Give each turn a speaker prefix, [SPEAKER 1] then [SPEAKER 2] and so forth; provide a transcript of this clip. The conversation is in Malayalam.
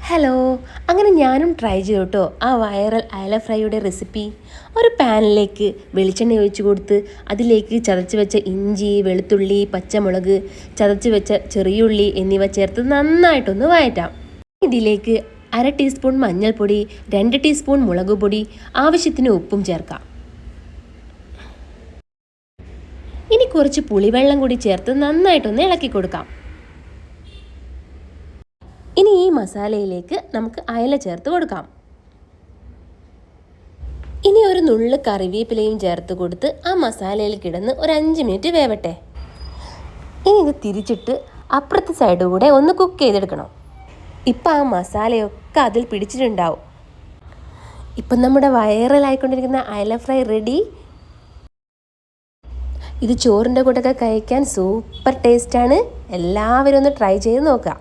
[SPEAKER 1] ഹലോ, അങ്ങനെ ഞാനും ട്രൈ ചെയ്തു കേട്ടോ ആ വൈറൽ അയല ഫ്രൈയുടെ റെസിപ്പി. ഒരു പാനിലേക്ക് വെളിച്ചെണ്ണ ഒഴിച്ച് കൊടുത്ത് അതിലേക്ക് ചതച്ച് വെച്ച ഇഞ്ചി, വെളുത്തുള്ളി, പച്ചമുളക്, ചതച്ച് വെച്ച ചെറിയുള്ളി എന്നിവ ചേർത്ത് നന്നായിട്ടൊന്ന് വഴറ്റാം. ഇതിലേക്ക് 1/2 ടീസ്പൂൺ മഞ്ഞൾപ്പൊടി, 2 ടീസ്പൂൺ മുളക് പൊടി, ആവശ്യത്തിന് ഉപ്പും ചേർക്കാം. ഇനി കുറച്ച് പുളിവെള്ളം കൂടി ചേർത്ത് നന്നായിട്ടൊന്ന് ഇളക്കി കൊടുക്കാം. ഇനി ഈ മസാലയിലേക്ക് നമുക്ക് അയല ചേർത്ത് കൊടുക്കാം. ഇനി ഒരു നുള്ള് കറിവേപ്പിലയും ചേർത്ത് കൊടുത്ത് ആ മസാലയിൽ കിടന്ന് ഒരു 5 മിനിറ്റ് വേവട്ടെ. ഇനി ഇത് തിരിച്ചിട്ട് അപ്പുറത്തെ സൈഡ് കൂടെ ഒന്ന് കുക്ക് ചെയ്തെടുക്കണം. ഇപ്പം ആ മസാലയൊക്കെ അതിൽ പിടിച്ചിട്ടുണ്ടാവും. ഇപ്പം നമ്മുടെ വൈറലായിക്കൊണ്ടിരിക്കുന്ന അയല ഫ്രൈ റെഡി. ഇത് ചോറിൻ്റെ കൂടെയൊക്കെ കഴിക്കാൻ സൂപ്പർ ടേസ്റ്റാണ്. എല്ലാവരും ഒന്ന് ട്രൈ ചെയ്ത് നോക്കാം.